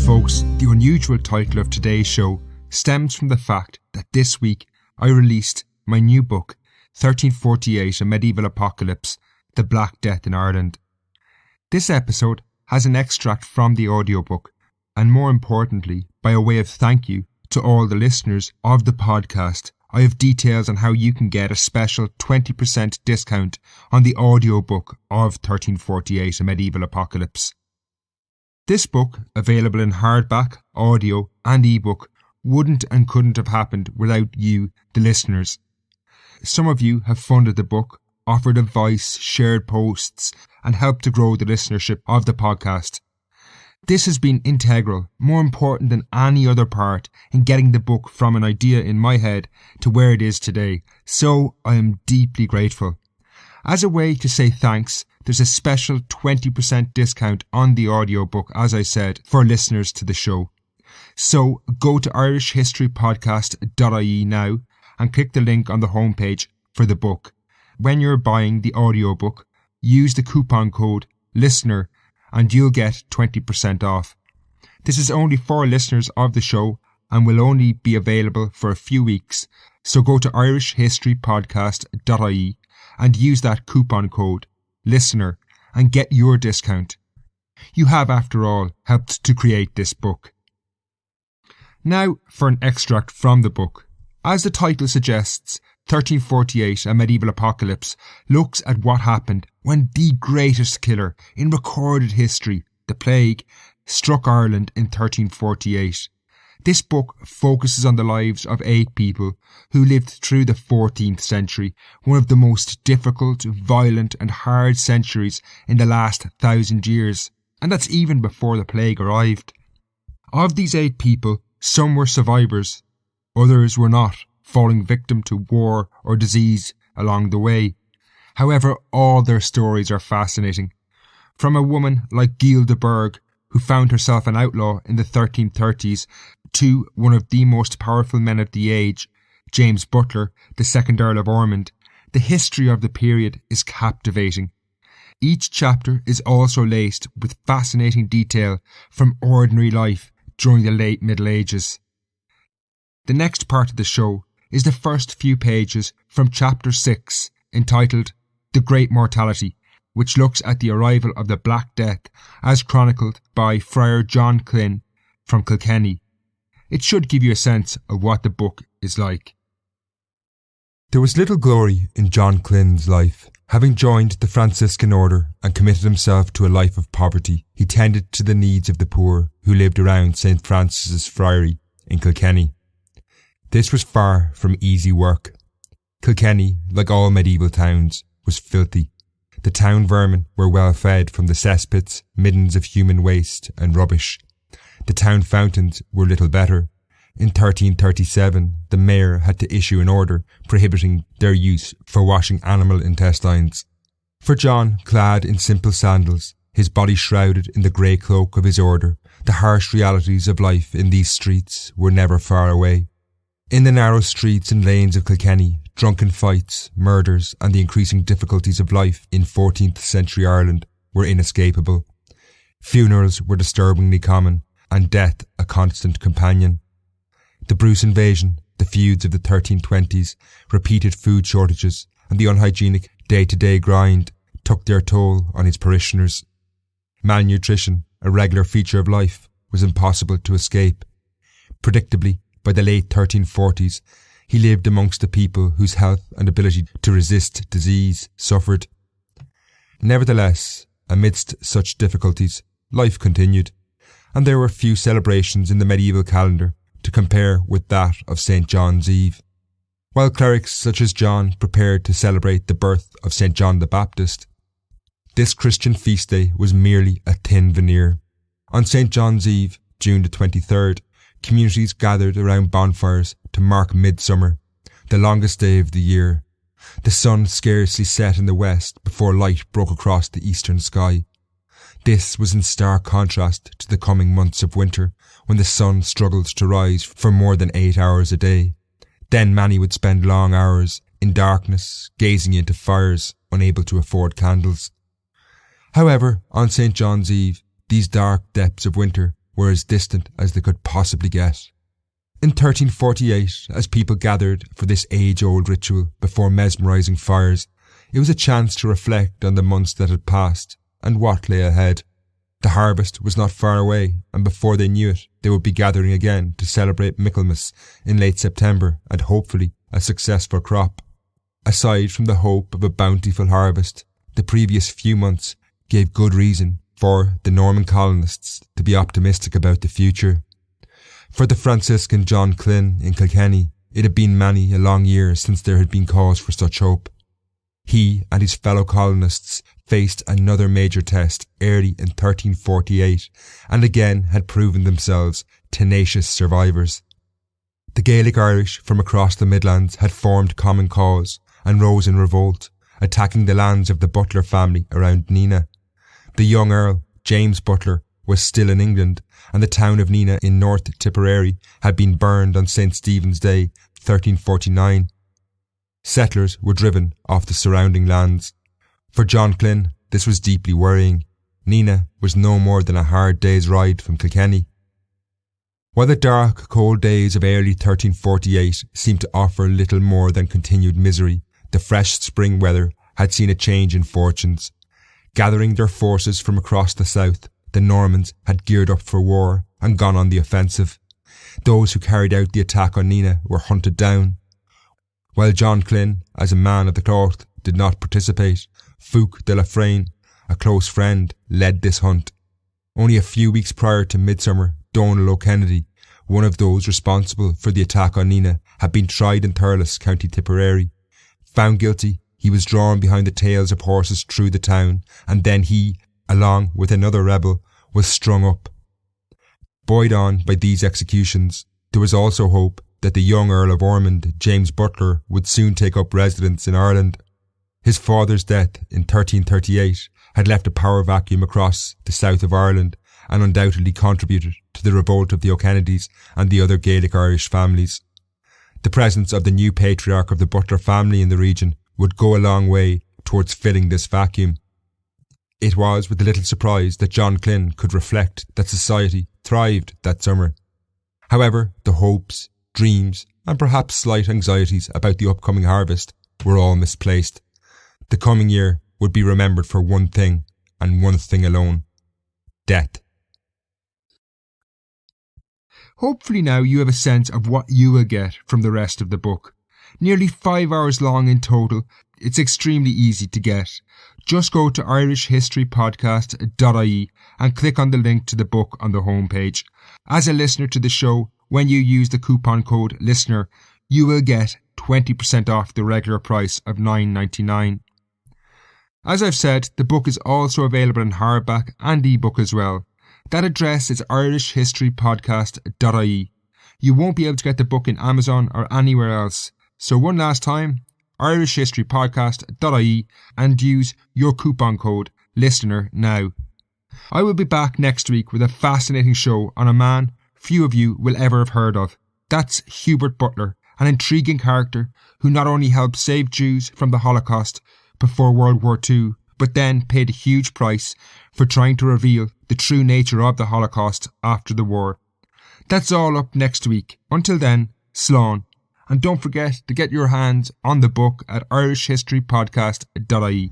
Folks, the unusual title of today's show stems from the fact that this week I released my new book, 1348, A Medieval Apocalypse, The Black Death in Ireland. This episode has an extract from the audiobook, and more importantly, by a way of thank you to all the listeners of the podcast, I have details on how you can get a special 20% discount on the audiobook of 1348, A Medieval Apocalypse. This book, available in hardback, audio and ebook, wouldn't and couldn't have happened without you, the listeners. Some of you have funded the book, offered advice, shared posts, and helped to grow the listenership of the podcast. This has been integral, more important than any other part, in getting the book from an idea in my head to where it is today, so I am deeply grateful. As a way to say thanks, there's a special 20% discount on the audiobook, as I said, for listeners to the show. So go to irishhistorypodcast.ie now and click the link on the homepage for the book. When you're buying the audiobook, use the coupon code LISTENER and you'll get 20% off. This is only for listeners of the show and will only be available for a few weeks, so go to irishhistorypodcast.ie and use that coupon code LISTENER and get your discount. You have, after all, helped to create this book. Now for an extract from the book. As the title suggests, 1348, A Medieval Apocalypse, looks at what happened when the greatest killer in recorded history, the plague, struck Ireland in 1348. This book focuses on the lives of 8 people who lived through the 14th century, one of the most difficult, violent and hard centuries in the last 1,000 years, and that's even before the plague arrived. Of these 8 people, some were survivors, others were not, falling victim to war or disease along the way. However, all their stories are fascinating. From a woman like Gilles de Burgh, who found herself an outlaw in the 1330s, to one of the most powerful men of the age, James Butler, the 2nd Earl of Ormond, the history of the period is captivating. Each chapter is also laced with fascinating detail from ordinary life during the late Middle Ages. The next part of the show is the first few pages from chapter 6, entitled The Great Mortality, which looks at the arrival of the Black Death as chronicled by Friar John Klyn from Kilkenny. It should give you a sense of what the book is like. There was little glory in John Klyn's life. Having joined the Franciscan order and committed himself to a life of poverty, he tended to the needs of the poor who lived around St. Francis's Friary in Kilkenny. This was far from easy work. Kilkenny, like all medieval towns, was filthy. The town vermin were well fed from the cesspits, middens of human waste and rubbish. The town fountains were little better. In 1337, the mayor had to issue an order prohibiting their use for washing animal intestines. For John, clad in simple sandals, his body shrouded in the grey cloak of his order, the harsh realities of life in these streets were never far away. In the narrow streets and lanes of Kilkenny, drunken fights, murders and the increasing difficulties of life in 14th century Ireland were inescapable. Funerals were disturbingly common, and death a constant companion. The Bruce invasion, the feuds of the 1320s, repeated food shortages and the unhygienic day-to-day grind took their toll on his parishioners. Malnutrition, a regular feature of life, was impossible to escape. Predictably, by the late 1340s, he lived amongst the people whose health and ability to resist disease suffered. Nevertheless, amidst such difficulties, life continued, and there were few celebrations in the medieval calendar to compare with that of St. John's Eve. While clerics such as John prepared to celebrate the birth of St. John the Baptist, this Christian feast day was merely a thin veneer. On St. John's Eve, June the 23rd, communities gathered around bonfires to mark midsummer, the longest day of the year. The sun scarcely set in the west before light broke across the eastern sky. This was in stark contrast to the coming months of winter, when the sun struggled to rise for more than 8 hours a day. Then many would spend long hours in darkness, gazing into fires, unable to afford candles. However, on St. John's Eve, these dark depths of winter were as distant as they could possibly get. In 1348, as people gathered for this age-old ritual before mesmerising fires, it was a chance to reflect on the months that had passed and what lay ahead. The harvest was not far away, and before they knew it, they would be gathering again to celebrate Michaelmas in late September and hopefully a successful crop. Aside from the hope of a bountiful harvest, the previous few months gave good reason for the Norman colonists to be optimistic about the future. For the Franciscan John Klyn in Kilkenny, it had been many a long year since there had been cause for such hope. He and his fellow colonists faced another major test early in 1348 and again had proven themselves tenacious survivors. The Gaelic Irish from across the Midlands had formed common cause and rose in revolt, attacking the lands of the Butler family around Neenah. The young Earl, James Butler, was still in England, and the town of Neenah in North Tipperary had been burned on St. Stephen's Day, 1349. Settlers were driven off the surrounding lands. For John Klyn, this was deeply worrying. Neenah was no more than a hard day's ride from Kilkenny. While the dark, cold days of early 1348 seemed to offer little more than continued misery, the fresh spring weather had seen a change in fortunes. Gathering their forces from across the south, the Normans had geared up for war and gone on the offensive. Those who carried out the attack on Neenah were hunted down. While John Klyn, as a man of the cloth, did not participate, Fulk de la Freyne, a close friend, led this hunt. Only a few weeks prior to midsummer, Donal O'Kennedy, one of those responsible for the attack on Neenah, had been tried in Thurles, County Tipperary. Found guilty, he was drawn behind the tails of horses through the town, and then he, along with another rebel, was strung up. Buoyed on by these executions, there was also hope that the young Earl of Ormond, James Butler, would soon take up residence in Ireland. His father's death in 1338 had left a power vacuum across the south of Ireland and undoubtedly contributed to the revolt of the O'Kennedys and the other Gaelic Irish families. The presence of the new patriarch of the Butler family in the region would go a long way towards filling this vacuum. It was with a little surprise that John Klyn could reflect that society thrived that summer. However, the hopes, dreams, and perhaps slight anxieties about the upcoming harvest were all misplaced. The coming year would be remembered for one thing, and one thing alone: death. Hopefully now you have a sense of what you will get from the rest of the book. Nearly 5 hours long in total, it's extremely easy to get. Just go to irishhistorypodcast.ie and click on the link to the book on the homepage. As a listener to the show, when you use the coupon code LISTENER, you will get 20% off the regular price of $9.99. As I've said, the book is also available in hardback and ebook as well. That address is irishhistorypodcast.ie. You won't be able to get the book in Amazon or anywhere else. So one last time, irishhistorypodcast.ie, and use your coupon code LISTENER now. I will be back next week with a fascinating show on a man few of you will ever have heard of. That's Hubert Butler, an intriguing character who not only helped save Jews from the Holocaust before World War II, but then paid a huge price for trying to reveal the true nature of the Holocaust after the war. That's all up next week. Until then, slán. And don't forget to get your hands on the book at irishhistorypodcast.ie.